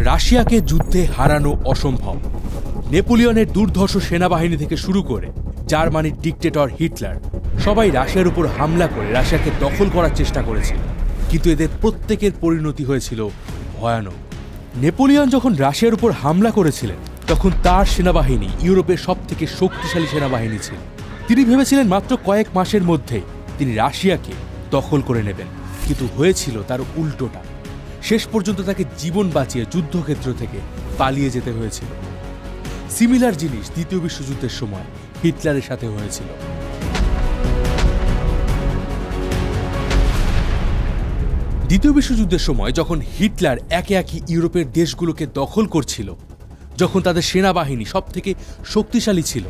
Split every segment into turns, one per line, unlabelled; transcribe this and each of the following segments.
রাশিয়াকে যুদ্ধে হারানো অসম্ভব। নেপোলিয়নের দুর্ধর্ষ সেনাবাহিনী থেকে শুরু করে জার্মানির ডিক্টেটর হিটলার সবাই রাশিয়ার উপর হামলা করে রাশিয়াকে দখল করার চেষ্টা করেছিল, কিন্তু এদের প্রত্যেকের পরিণতি হয়েছিল ভয়ানক। নেপোলিয়ন যখন রাশিয়ার উপর হামলা করেছিলেন তখন তার সেনাবাহিনী ইউরোপের সবথেকে শক্তিশালী সেনাবাহিনী ছিল। তিনি ভেবেছিলেন মাত্র কয়েক মাসের মধ্যেই তিনি রাশিয়াকে দখল করে নেবেন, কিন্তু হয়েছিল তার উল্টোটা। শেষ পর্যন্ত তাকে জীবন বাঁচিয়ে যুদ্ধক্ষেত্র থেকে পালিয়ে যেতে হয়েছিল। সিমিলার জিনিস দ্বিতীয় বিশ্বযুদ্ধের সময় হিটলারের সাথে হয়েছিল। দ্বিতীয় বিশ্বযুদ্ধের সময় যখন হিটলার একে একে ইউরোপের দেশগুলোকে দখল করছিল, যখন তাদের সেনাবাহিনী সবথেকে শক্তিশালী ছিল,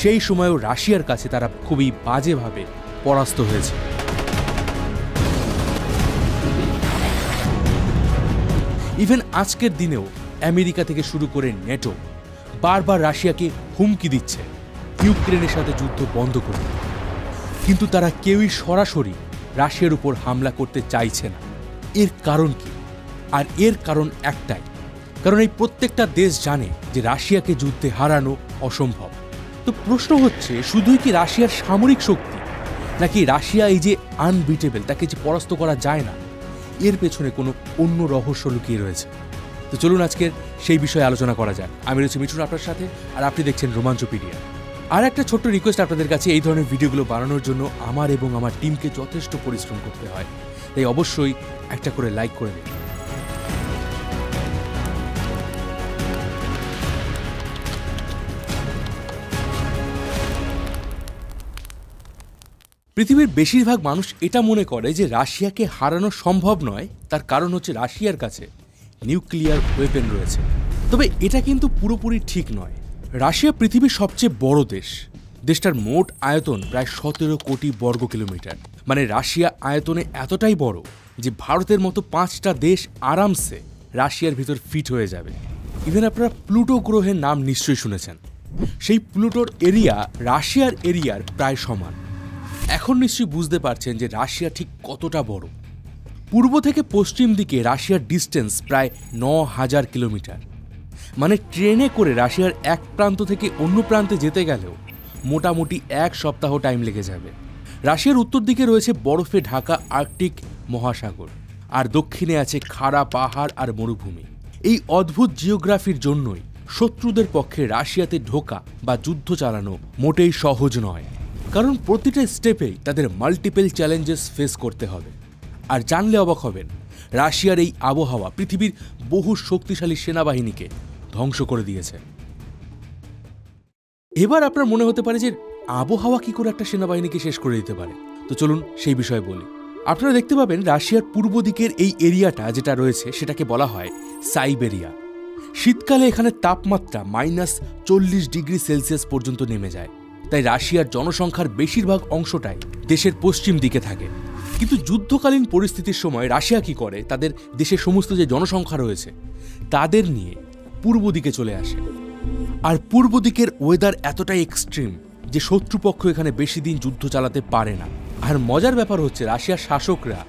সেই সময়ও রাশিয়ার কাছে তারা খুবই বাজেভাবে পরাস্ত হয়েছে। ইভেন আজকের দিনেও আমেরিকা থেকে শুরু করে নেটো বারবার রাশিয়াকে হুমকি দিচ্ছে ইউক্রেনের সাথে যুদ্ধ বন্ধ করতে, কিন্তু তারা কেউই সরাসরি রাশিয়ার উপর হামলা করতে চাইছে না। এর কারণ কি? আর এর কারণ একটাই, কারণ এই প্রত্যেকটা দেশ জানে যে রাশিয়াকে যুদ্ধে হারানো অসম্ভব। তো প্রশ্ন হচ্ছে, শুধুই কি রাশিয়ার সামরিক শক্তি, নাকি রাশিয়া এই যে আনবিটেবল, তাকে যে পরাস্ত করা যায় না, এর পেছনে কোনো অন্য রহস্য লুকিয়ে রয়েছে? তো চলুন আজকের সেই বিষয়ে আলোচনা করা যাক। আমি রয়েছি মিঠুন আপনার সাথে, আর আপনি দেখছেন রোমাঞ্চপিডিয়া। আর একটা ছোট্ট রিকোয়েস্ট আপনাদের কাছে, এই ধরনের ভিডিওগুলো বানানোর জন্য আমার এবং আমার টিমকে যথেষ্ট পরিশ্রম করতে হয়, তাই অবশ্যই একটা করে লাইক করে দিন। পৃথিবীর বেশিরভাগ মানুষ এটা মনে করে যে রাশিয়াকে হারানো সম্ভব নয়, তার কারণ হচ্ছে রাশিয়ার কাছে নিউক্লিয়ার ওয়েপেন রয়েছে। তবে এটা কিন্তু পুরোপুরি ঠিক নয়। রাশিয়া পৃথিবীর সবচেয়ে বড় দেশ। দেশটার মোট আয়তন প্রায় 17 কোটি বর্গ কিলোমিটার। মানে রাশিয়া আয়তনে এতটাই বড় যে ভারতের মতো 5টা দেশ আরামসে রাশিয়ার ভিতর ফিট হয়ে যাবে। ইভেন আপনারা প্লুটো গ্রহের নাম নিশ্চয়ই শুনেছেন। সেই প্লুটোর এরিয়া রাশিয়ার এরিয়ার প্রায় সমান। এখন নিশ্চয়ই বুঝতে পারছেন যে রাশিয়া ঠিক কতটা বড়। পূর্ব থেকে পশ্চিম দিকে রাশিয়ার ডিস্টেন্স প্রায় 9000 কিলোমিটার। মানে ট্রেনে করে রাশিয়ার এক প্রান্ত থেকে অন্য প্রান্তে যেতে গেলেও মোটামুটি 1 সপ্তাহ টাইম লেগে যাবে। রাশিয়ার উত্তর দিকে রয়েছে বরফে ঢাকা আর্কটিক মহাসাগর, আর দক্ষিণে আছে খাড়া পাহাড় আর মরুভূমি। এই অদ্ভুত জিওগ্রাফির জন্যই শত্রুদের পক্ষে রাশিয়াতে ঢোকা বা যুদ্ধ চালানো মোটেই সহজ নয়, কারণ প্রতিটা স্টেপেই তাদের মাল্টিপল চ্যালেঞ্জেস ফেস করতে হবে। আর জানলে অবাক হবেন, রাশিয়ার এই আবহাওয়া পৃথিবীর বহু শক্তিশালী সেনাবাহিনীকে ধ্বংস করে দিয়েছে। এবার আপনার মনে হতে পারে যে আবহাওয়া কি করে একটা সেনাবাহিনীকে শেষ করে দিতে পারে। তো চলুন সেই বিষয়ে বলি। আপনারা দেখতে পাবেন রাশিয়ার পূর্ব দিকের এই এরিয়াটা যেটা রয়েছে সেটাকে বলা হয় সাইবেরিয়া। শীতকালে এখানে তাপমাত্রা -40 ডিগ্রি সেলসিয়াস পর্যন্ত নেমে যায়। তাই রাশিয়ার জনসংখ্যার বেশিরভাগ অংশটাই দেশের পশ্চিম দিকে থাকে। কিন্তু যুদ্ধকালীন পরিস্থিতির সময় রাশিয়া কি করে, তাদের দেশের সমস্ত যে জনসংখ্যা রয়েছে তাদের নিয়ে পূর্ব দিকে চলে আসে। আর পূর্ব দিকের ওয়েদার এতটাই এক্সট্রিম যে শত্রুপক্ষ এখানে বেশি দিন যুদ্ধ চালাতে পারে না। আর মজার ব্যাপার হচ্ছে, রাশিয়ার শাসকরা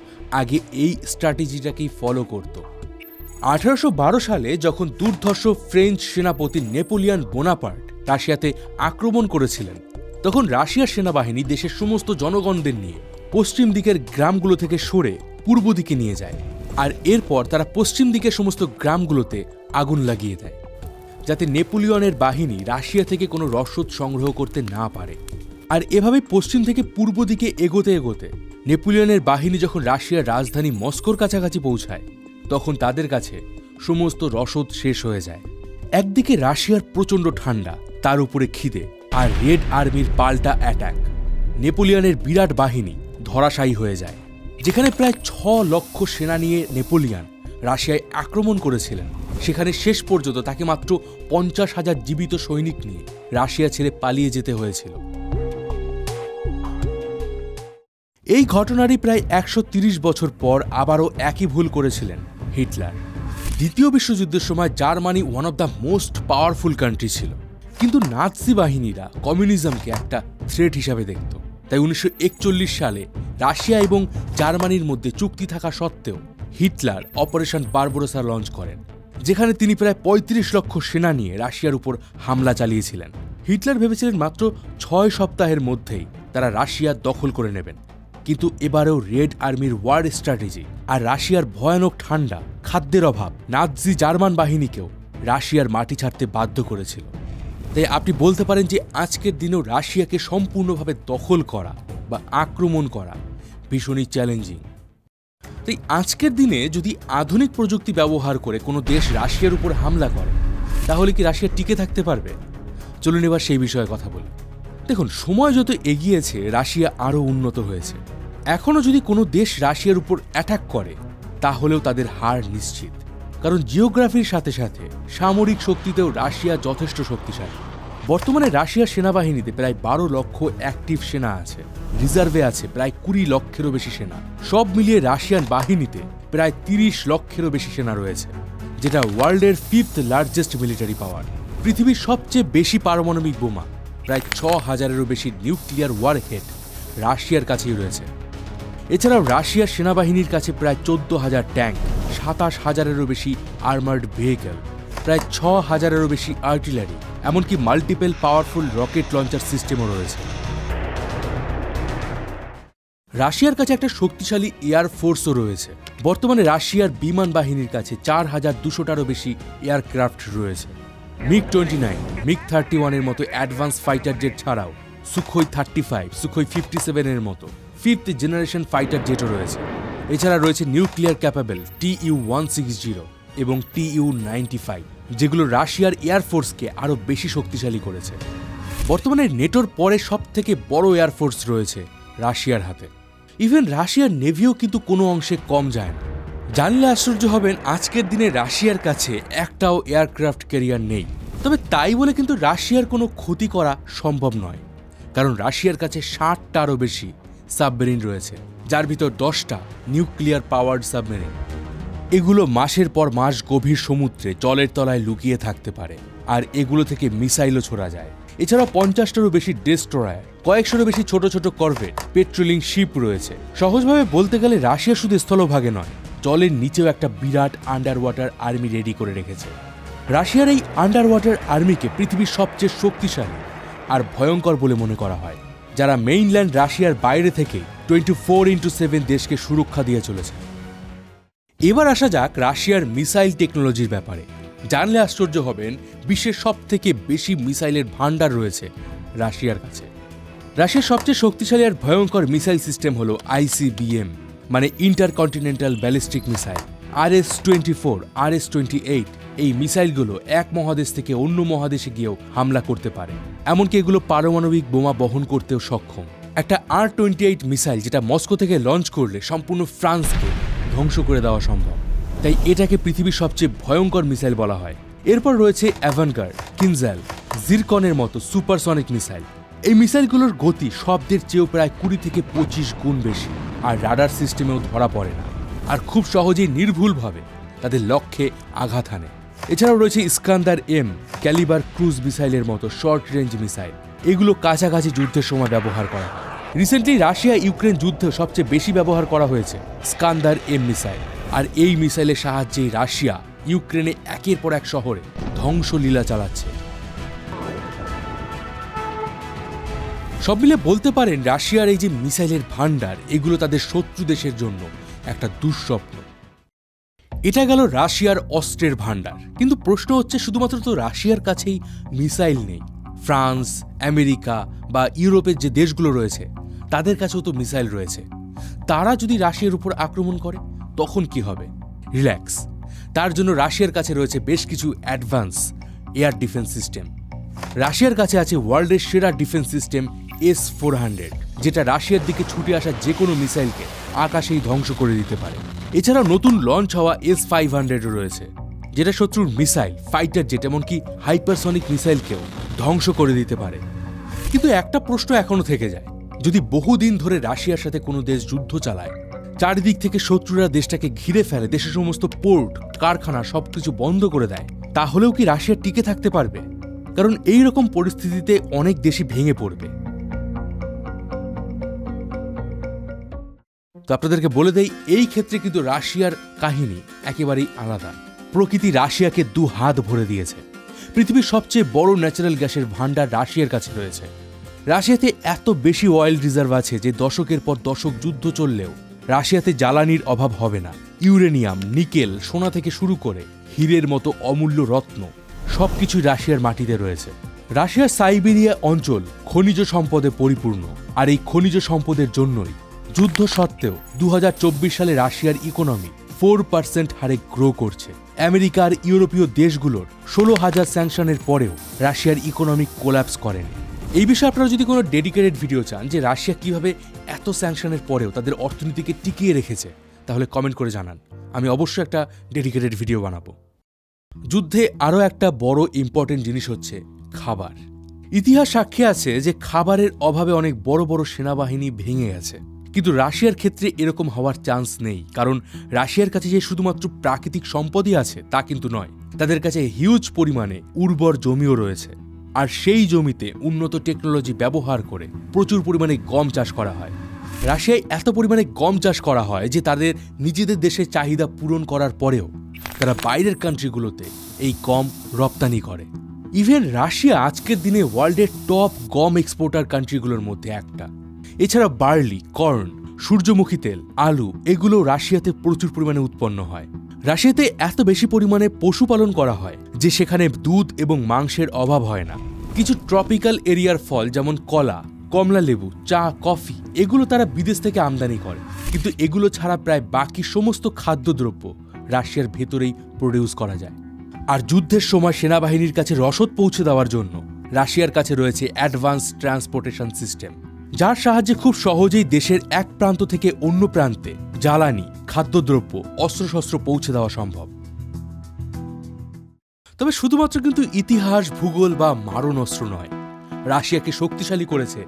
আগে এই স্ট্র্যাটেজিটাকেই ফলো করত। 1812 সালে যখন দুর্ধর্ষ ফ্রেঞ্চ সেনাপতি নেপোলিয়ন বোনাপার্ট রাশিয়াতে আক্রমণ করেছিলেন, তখন রাশিয়ার সেনাবাহিনী দেশের সমস্ত জনগণদের নিয়ে পশ্চিম দিকের গ্রামগুলো থেকে সরে পূর্ব দিকে নিয়ে যায়। আর এরপর তারা পশ্চিম দিকের সমস্ত গ্রামগুলোতে আগুন লাগিয়ে দেয়, যাতে নেপোলিয়নের বাহিনী রাশিয়া থেকে কোনো রসদ সংগ্রহ করতে না পারে। আর এভাবে পশ্চিম থেকে পূর্ব দিকে এগোতে এগোতে নেপোলিয়নের বাহিনী যখন রাশিয়ার রাজধানী মস্কোর কাছাকাছি পৌঁছায়, তখন তাদের কাছে সমস্ত রসদ শেষ হয়ে যায়। একদিকে রাশিয়ার প্রচণ্ড ঠান্ডা, তার উপরে খিদে, আর রেড আর্মির পাল্টা অ্যাটাক। নেপোলিয়নের বিরাট বাহিনী ধরাশায়ী হয়ে যায়। যেখানে প্রায় 6 লক্ষ সেনা নিয়ে নেপোলিয়ন রাশিয়ায় আক্রমণ করেছিলেন, সেখানে শেষ পর্যন্ত তাকে মাত্র 50,000 জীবিত সৈনিক নিয়ে রাশিয়া ছেড়ে পালিয়ে যেতে হয়েছিল। এই ঘটনারই প্রায় 130 বছর পর আবারও একই ভুল করেছিলেন হিটলার। দ্বিতীয় বিশ্বযুদ্ধের সময় Germany one of the most powerful country ছিল, কিন্তু নাৎসি বাহিনীরা কমিউনিজমকে একটা থ্রেট হিসাবে দেখত। তাই 1941 সালে রাশিয়া এবং জার্মানির মধ্যে চুক্তি থাকা সত্ত্বেও হিটলার অপারেশন বারবারোসা লঞ্চ করেন, যেখানে তিনি প্রায় ৩৫ লক্ষ সেনা নিয়ে রাশিয়ার উপর হামলা চালিয়েছিলেন। হিটলার ভেবেছিলেন মাত্র ৬ সপ্তাহের মধ্যেই তারা রাশিয়া দখল করে নেবেন, কিন্তু এবারেও রেড আর্মির ওয়ার স্ট্র্যাটেজি আর রাশিয়ার ভয়ানক ঠান্ডা, খাদ্যের অভাব নাৎসি জার্মান বাহিনীকেও রাশিয়ার মাটি ছাড়তে বাধ্য করেছিল। তাই আপনি বলতে পারেন যে আজকের দিনেও রাশিয়াকে সম্পূর্ণভাবে দখল করা বা আক্রমণ করা ভীষণই চ্যালেঞ্জিং। তাই আজকের দিনে যদি আধুনিক প্রযুক্তি ব্যবহার করে কোনো দেশ রাশিয়ার উপর হামলা করে, তাহলে কি রাশিয়া টিকে থাকতে পারবে? চলুন এবার সেই বিষয়ে কথা বলি। দেখুন, সময় যত এগিয়েছে রাশিয়া আরও উন্নত হয়েছে। এখনও যদি কোনো দেশ রাশিয়ার উপর অ্যাটাক করে, তাহলেও তাদের হার নিশ্চিত, কারণ জিওগ্রাফির সাথে সাথে সামরিক শক্তিতেও রাশিয়া যথেষ্ট শক্তিশালী। বর্তমানে রাশিয়ার সেনাবাহিনীতে প্রায় ১২ লক্ষ অ্যাক্টিভ সেনা আছে, রিজার্ভে আছে প্রায় ২০ লক্ষেরও বেশি সেনা। সব মিলিয়ে রাশিয়ান বাহিনীতে প্রায় ৩০ লক্ষেরও বেশি সেনা রয়েছে, যেটা ওয়ার্ল্ডের 5th লার্জেস্ট মিলিটারি পাওয়ার। পৃথিবীর সবচেয়ে বেশি পারমাণবিক বোমা, প্রায় ৬,০০০-এরও বেশি নিউক্লিয়ার ওয়ারহেড রাশিয়ার কাছেই রয়েছে। এছাড়াও রাশিয়ার সেনাবাহিনীর কাছে প্রায় ১৪,০০০ ট্যাঙ্ক, ২৭,০০০-এরও বেশি আর্মার্ড ভেহিকেল, প্রায় ৬,০০০-এরও বেশি আর্টিলারি, এমনকি মাল্টিপল পাওয়ারফুল রকেট লঞ্চার সিস্টেমও রয়েছে। রাশিয়ার কাছে একটা শক্তিশালী এয়ার ফোর্সও রয়েছে। বর্তমানে রাশিয়ার বিমান বাহিনীর কাছে ৪,২০০টারও বেশি এয়ারক্রাফট রয়েছে। মিগ-29, মিগ-31-এর মতো অ্যাডভান্স ফাইটার জেট ছাড়াও সুখোই 35, সুখোই 57-এর মতো 5th জেনারেশন ফাইটার জেটও রয়েছে। এছাড়া রয়েছে নিউক্লিয়ার ক্যাপাবল Tu-160 এবং Tu-95, যেগুলো রাশিয়ার এয়ারফোর্সকে আরও বেশি শক্তিশালী করেছে। বর্তমানে নেটোর পরে সবথেকে বড় এয়ারফোর্স রয়েছে রাশিয়ার হাতে। ইভেন রাশিয়ার নেভিও কিন্তু কোনো অংশে কম যায় না। জানলে আশ্চর্য হবেন, আজকের দিনে রাশিয়ার কাছে একটাও এয়ারক্রাফট ক্যারিয়ার নেই। তবে তাই বলে কিন্তু রাশিয়ার কোনো ক্ষতি করা সম্ভব নয়, কারণ রাশিয়ার কাছে 60টারও বেশি সাবমেরিন রয়েছে, যার ভিতর 10টা নিউক্লিয়ার পাওয়ার্ড সাবমেরিন। এগুলো মাসের পর মাস গভীর সমুদ্রে জলের তলায় লুকিয়ে থাকতে পারে, আর এগুলো থেকে মিসাইলও ছোড়া যায়। এছাড়াও 50টারও বেশি ডেস্ট্রয়ার, কয়েকশোরও বেশি ছোট ছোট করভেট, পেট্রোলিং শিপ রয়েছে। সহজভাবে বলতে গেলে রাশিয়া শুধু স্থলভাগে নয়, জলের নিচেও একটা বিরাট আন্ডার ওয়াটার আর্মি রেডি করে রেখেছে। রাশিয়ার এই আন্ডার ওয়াটার আর্মিকে পৃথিবীর সবচেয়ে শক্তিশালী আর ভয়ঙ্কর বলে মনে করা হয়, যারা মেইনল্যান্ড রাশিয়ার বাইরে থেকে 24/7 দেশকে সুরক্ষা দিয়ে চলেছে। এবার আসা যাক রাশিয়ার মিসাইল টেকনোলজির ব্যাপারে। জানলে আশ্চর্য হবেন, বিশ্বের সবথেকে বেশি মিসাইলের ভান্ডার রয়েছে রাশিয়ার কাছে। রাশিয়ার সবচেয়ে শক্তিশালী আর ভয়ঙ্কর মিসাইল সিস্টেম হলো ICBM, মানে intercontinental ballistic missile. RS-24, RS-28 এই মিসাইলগুলো এক মহাদেশ থেকে অন্য মহাদেশে গিয়েও হামলা করতে পারে, এমনকি এগুলো পারমাণবিক বোমা বহন করতেও সক্ষম। একটা R-28 মিসাইল যেটা মস্কো থেকে লঞ্চ করলে সম্পূর্ণ ফ্রান্সকে ধ্বংস করে দেওয়া সম্ভব। তাই এটাকে পৃথিবীর সবচেয়ে ভয়ঙ্কর মিসাইল বলা হয়। এরপর রয়েছে অ্যাভানগার্ড, কিনজাল, জিরকনের মতো সুপারসনিক মিসাইল। এই মিসাইলগুলোর গতি শব্দের চেয়েও প্রায় 20 থেকে 25 গুণ বেশি, আর রাডার সিস্টেমেও ধরা পড়ে না, আর খুব সহজেই নির্ভুলভাবে তাদের লক্ষ্যে আঘাত হানে। এছাড়াও রয়েছে ইস্কান্দার M, ক্যালিবার ক্রুজ মিসাইলের মতো শর্ট রেঞ্জ মিসাইল। এগুলো কাছাকাছি যুদ্ধের সময় ব্যবহার করা হয়। রিসেন্টলি রাশিয়া ইউক্রেন যুদ্ধে সবচেয়ে বেশি ব্যবহার করা হয়েছে ইস্কান্দার M মিসাইল, আর এই মিসাইলের সাহায্যেই রাশিয়া ইউক্রেনে একের পর এক শহরে ধ্বংসলীলা চালাচ্ছে। সব মিলে বলতে পারেন রাশিয়ার এই যে মিসাইলের ভান্ডার, এগুলো তাদের শত্রু দেশের জন্য একটা দুঃস্বপ্ন। এটা গেল রাশিয়ার অস্ত্রের ভান্ডার। কিন্তু প্রশ্ন হচ্ছে, শুধুমাত্র তো রাশিয়ার কাছেই মিসাইল নেই, ফ্রান্স, আমেরিকা বা ইউরোপের যে দেশগুলো রয়েছে তাদের কাছেও তো মিসাইল রয়েছে। তারা যদি রাশিয়ার উপর আক্রমণ করে তখন কি হবে? রিল্যাক্স, তার জন্য রাশিয়ার কাছে রয়েছে বেশ কিছু অ্যাডভান্স এয়ার ডিফেন্স সিস্টেম। রাশিয়ার কাছে আছে ওয়ার্ল্ডের সেরা ডিফেন্স সিস্টেম S-400, যেটা রাশিয়ার দিকে ছুটে আসা যে কোনো মিসাইলকে আকাশেই ধ্বংস করে দিতে পারে। এছাড়াও নতুন লঞ্চ হওয়া S-500 রয়েছে, যেটা শত্রুর মিসাইল, ফাইটার জেট, এমনকি হাইপারসনিক মিসাইলকেও ধ্বংস করে দিতে পারে। কিন্তু একটা প্রশ্ন এখনো থেকে যায়, যদি বহুদিন ধরে রাশিয়ার সাথে কোনো দেশ যুদ্ধ চালায়, চারিদিক থেকে শত্রুরা দেশটাকে ঘিরে ফেলে, দেশের সমস্ত পোর্ট, কারখানা সবকিছু বন্ধ করে দেয়, তাহলেও কি রাশিয়া টিকে থাকতে পারবে? কারণ এই রকম পরিস্থিতিতে অনেক দেশই ভেঙে পড়বে। তো আপনাদেরকে বলে দেই, এই ক্ষেত্রে কিন্তু রাশিয়ার কাহিনী একেবারেই আলাদা। প্রকৃতি রাশিয়াকে 2 হাত ভরে দিয়েছে। পৃথিবীর সবচেয়ে বড় ন্যাচারাল গ্যাসের ভান্ডার রাশিয়ার কাছে রয়েছে। রাশিয়াতে এত বেশি অয়েল রিজার্ভ আছে যে দশকের পর দশক যুদ্ধ চললেও রাশিয়াতে জ্বালানির অভাব হবে না। ইউরেনিয়াম, নিকেল, সোনা থেকে শুরু করে হীরের মতো অমূল্য রত্ন সবকিছুই রাশিয়ার মাটিতে রয়েছে। রাশিয়ার সাইবেরিয়া অঞ্চল খনিজ সম্পদে পরিপূর্ণ, আর এই খনিজ সম্পদের জন্যই যুদ্ধ সত্ত্বেও 2024 সালে রাশিয়ার ইকোনমি 4% হারে গ্রো করছে। আমেরিকা আর ইউরোপীয় দেশগুলোর 16,000 স্যাংশনের পরেও রাশিয়ার ইকোনমি কোল্যাপস করেনি। এই বিষয়ে আপনারা যদি কোনো ডেডিকেটেড ভিডিও চান যে রাশিয়া কিভাবে এত স্যাংশনের পরেও তাদের অর্থনীতিকে টিকিয়ে রেখেছে, তাহলে কমেন্ট করে জানান, আমি অবশ্যই একটা ডেডিকেটেড ভিডিও বানাবো। যুদ্ধে আরও একটা বড় ইম্পর্টেন্ট জিনিস হচ্ছে খাবার। ইতিহাস সাক্ষী আছে যে খাবারের অভাবে অনেক বড় বড় সেনাবাহিনী ভেঙে গেছে, কিন্তু রাশিয়ার ক্ষেত্রে এরকম হওয়ার চান্স নেই। কারণ রাশিয়ার কাছে যে শুধুমাত্র প্রাকৃতিক সম্পদই আছে তা কিন্তু নয়, তাদের কাছে হিউজ পরিমাণে উর্বর জমিও রয়েছে। আর সেই জমিতে উন্নত টেকনোলজি ব্যবহার করে প্রচুর পরিমাণে গম চাষ করা হয়। রাশিয়ায় এত পরিমাণে গম চাষ করা হয় যে তাদের নিজেদের দেশের চাহিদা পূরণ করার পরেও তারা বাইরের কান্ট্রিগুলোতে এই গম রপ্তানি করে। ইভেন রাশিয়া আজকের দিনে ওয়ার্ল্ডের টপ গম এক্সপোর্টার কান্ট্রিগুলোর মধ্যে একটা। এছাড়া বার্লি, কর্ন, সূর্যমুখী তেল, আলু এগুলো রাশিয়াতে প্রচুর পরিমাণে উৎপন্ন হয়। রাশিয়াতে এত বেশি পরিমাণে পশুপালন করা হয় যে সেখানে দুধ এবং মাংসের অভাব হয় না। কিছু ট্রপিক্যাল এরিয়ার ফল যেমন কলা, কমলা লেবু, চা, কফি এগুলো তারা বিদেশ থেকে আমদানি করে, কিন্তু এগুলো ছাড়া প্রায় বাকি সমস্ত খাদ্যদ্রব্য রাশিয়ার ভেতরেই প্রডিউস করা যায়। আর যুদ্ধের সময় সেনাবাহিনীর কাছে রসদ পৌঁছে দেওয়ার জন্য রাশিয়ার কাছে রয়েছে অ্যাডভান্স ট্রান্সপোর্টেশন সিস্টেম, যার সাহায্যে খুব সহজেই দেশের এক প্রান্ত থেকে অন্য প্রান্তে জ্বালানি, খাদ্যদ্রব্য, অস্ত্রশস্ত্র পৌঁছে দেওয়া সম্ভব। তবে শুধুমাত্র কিন্তু ইতিহাস, ভূগোল বা মারণাস্ত্র নয়, রাশিয়াকে শক্তিশালী করেছে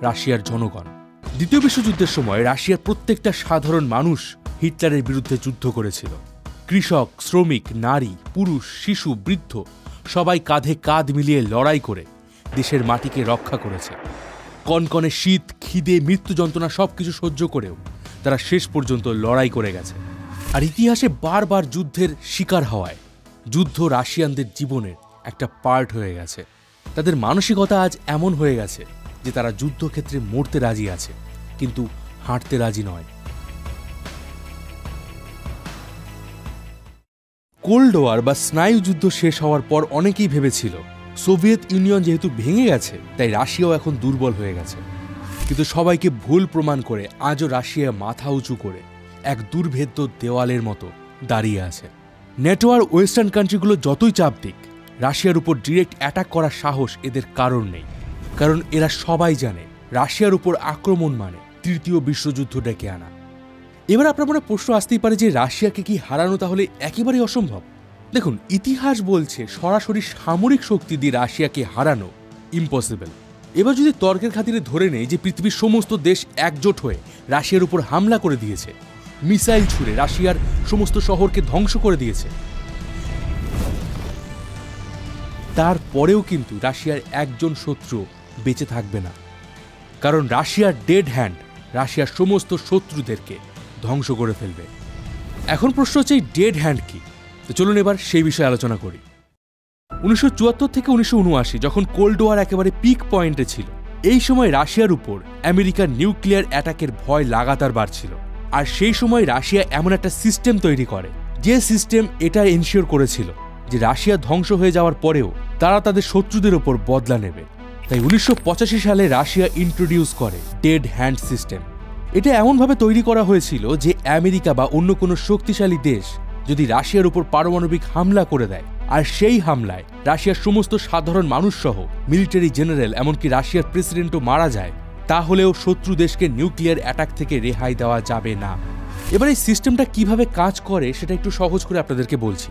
রাশিয়ার জনগণ। দ্বিতীয় বিশ্বযুদ্ধের সময় রাশিয়ার প্রত্যেকটা সাধারণ মানুষ হিটলারের বিরুদ্ধে যুদ্ধ করেছিল। কৃষক, শ্রমিক, নারী, পুরুষ, শিশু, বৃদ্ধ সবাই কাঁধে কাঁধ মিলিয়ে লড়াই করে দেশের মাটিকে রক্ষা করেছে। কনকনে শীত, খিদে, মৃত্যু যন্ত্রণা সবকিছু সহ্য করেও তারা শেষ পর্যন্ত লড়াই করে গেছে। আর ইতিহাসে বারবার যুদ্ধের শিকার হওয়ায় যুদ্ধ রাশিয়ানদের জীবনের একটা পার্ট হয়ে গেছে। তাদের মানসিকতা আজ এমন হয়ে গেছে যে তারা যুদ্ধক্ষেত্রে মরতে রাজি আছে, কিন্তু হাঁটতে রাজি নয়। কোল্ড ওয়ার বা স্নায়ু যুদ্ধ শেষ হওয়ার পর অনেকেই ভেবেছিল সোভিয়েত ইউনিয়ন যেহেতু ভেঙে গেছে তাই রাশিয়াও এখন দুর্বল হয়ে গেছে, কিন্তু সবাইকে ভুল প্রমাণ করে আজও রাশিয়া মাথা উঁচু করে এক দুর্ভেদ্য দেওয়ালের মতো দাঁড়িয়ে আছে। নেটো আর ওয়েস্টার্ন কান্ট্রিগুলো যতই চাপ দিক, রাশিয়ার উপর ডিরেক্ট অ্যাটাক করার সাহস এদের কারণ নেই। কারণ এরা সবাই জানে রাশিয়ার উপর আক্রমণ মানে তৃতীয় বিশ্বযুদ্ধ ডেকে আনা। এবার আপনার মনে প্রশ্ন আসতেই পারে যে রাশিয়াকে কি হারানো তাহলে একেবারেই অসম্ভব? দেখুন, ইতিহাস বলছে সরাসরি সামরিক শক্তি দিয়ে রাশিয়াকে হারানো ইম্পসিবল। এবার যদি তর্কের খাতিরে ধরে নেই যে পৃথিবীর সমস্ত দেশ একজোট হয়ে রাশিয়ার উপর হামলা করে দিয়েছে, মিসাইল ছুড়ে রাশিয়ার সমস্ত শহরকে ধ্বংস করে দিয়েছে, তারপরেও কিন্তু রাশিয়ার একজন শত্রু বেঁচে থাকবে না। কারণ রাশিয়ার ডেড হ্যান্ড রাশিয়ার সমস্ত শত্রুদেরকে ধ্বংস করে ফেলবে। এখন প্রশ্ন হচ্ছে এই ডেড হ্যান্ড কি? তো চলুন এবার সেই বিষয়ে আলোচনা করি। 1974 থেকে 1979 যখন কোল্ড ওয়ার একেবারে পিক পয়েন্টে ছিল, এই সময় রাশিয়ার উপর আমেরিকার নিউক্লিয়ার অ্যাটাকের ভয় লাগাতার বাড়ছিল। আর সেই সময় রাশিয়া এমন একটা সিস্টেম তৈরি করে যে সিস্টেম এটা এনশিওর করেছিল যে রাশিয়া ধ্বংস হয়ে যাওয়ার পরেও তারা তাদের শত্রুদের ওপর বদলা নেবে। তাই 1985 সালে রাশিয়া ইন্ট্রোডিউস করে ডেড হ্যান্ড সিস্টেম। এটা এমনভাবে তৈরি করা হয়েছিল যে আমেরিকা বা অন্য কোনো শক্তিশালী দেশ যদি রাশিয়ার উপর পারমাণবিক হামলা করে দেয়, আর সেই হামলায় রাশিয়ার সমস্ত সাধারণ মানুষ সহ মিলিটারি জেনারেল এমনকি রাশিয়ার প্রেসিডেন্টও মারা যায়, তাহলেও শত্রু দেশকে নিউক্লিয়ার অ্যাটাক থেকে রেহাই দেওয়া যাবে না। এবার এই সিস্টেমটা কিভাবে কাজ করে সেটা একটু সহজ করে আপনাদেরকে বলছি।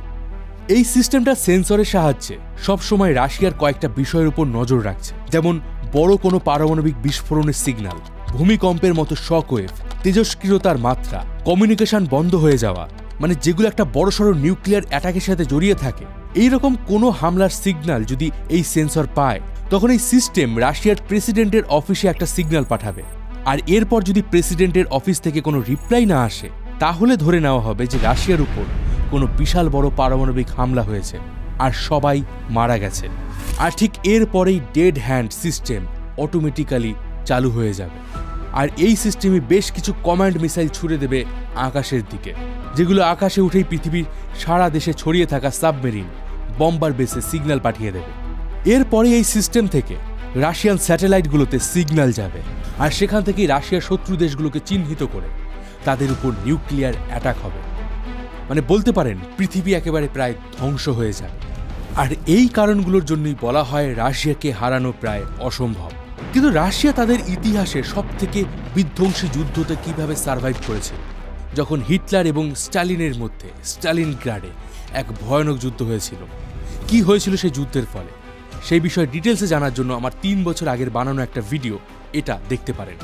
এই সিস্টেমটা সেন্সরের সাহায্যে সবসময় রাশিয়ার কয়েকটা বিষয়ের উপর নজর রাখছে, যেমন বড় কোনো পারমাণবিক বিস্ফোরণের সিগন্যাল, ভূমিকম্পের মতো শকওয়েভ, তেজস্ক্রিয়তার মাত্রা, কমিউনিকেশন বন্ধ হয়ে যাওয়া, মানে যেগুলো একটা বড়সড় নিউক্লিয়ার অ্যাটাকের সাথে জড়িয়ে থাকে। এইরকম কোনো হামলার সিগন্যাল যদি এই সেন্সর পায়, তখন এই সিস্টেম রাশিয়ার প্রেসিডেন্টের অফিসে একটা সিগন্যাল পাঠাবে। আর এরপর যদি প্রেসিডেন্টের অফিস থেকে কোনো রিপ্লাই না আসে, তাহলে ধরে নেওয়া হবে যে রাশিয়ার উপর কোনো বিশাল বড় পারমাণবিক হামলা হয়েছে আর সবাই মারা গেছে। আর ঠিক এরপরেই ডেড হ্যান্ড সিস্টেম অটোমেটিক্যালি চালু হয়ে যাবে। আর এই সিস্টেমে বেশ কিছু কমান্ড মিসাইল ছুড়ে দেবে আকাশের দিকে, যেগুলো আকাশে উঠেই পৃথিবীর সারা দেশে ছড়িয়ে থাকা সাবমেরিন বম্বার বেসে সিগন্যাল পাঠিয়ে দেবে। এরপরে এই সিস্টেম থেকে রাশিয়ান স্যাটেলাইটগুলোতে সিগন্যাল যাবে, আর সেখান থেকেই রাশিয়ার শত্রু দেশগুলোকে চিহ্নিত করে তাদের উপর নিউক্লিয়ার অ্যাটাক হবে। মানে বলতে পারেন পৃথিবী একেবারে প্রায় ধ্বংস হয়ে যাবে। আর এই কারণগুলোর জন্যই বলা হয় রাশিয়াকে হারানো প্রায় অসম্ভব। কিন্তু রাশিয়া তাদের ইতিহাসে সবথেকে বিধ্বংসী যুদ্ধতে কিভাবে সার্ভাইভ করেছে, যখন হিটলার এবং স্টালিনের মধ্যে স্টালিনগ্রাডে এক ভয়ানক যুদ্ধ হয়েছিল। কি হয়েছিল সেই যুদ্ধের ফলে, সেই বিষয়ে ডিটেলসে জানার জন্য আমার 3 বছর আগের বানানো একটা ভিডিও এটা দেখতে পারেন।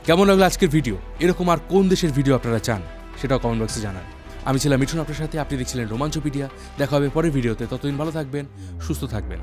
কেমন লাগলো আজকের ভিডিও? এরকম আর কোন দেশের ভিডিও আপনারা চান সেটাও কমেন্ট বক্সে জানান। আমি ছিলাম মিঠুন আপনার সাথে, আপনি দেখছিলেন রোমাঞ্চপিডিয়া। দেখা হবে পরের ভিডিওতে, ততদিন ভালো থাকবেন, সুস্থ থাকবেন।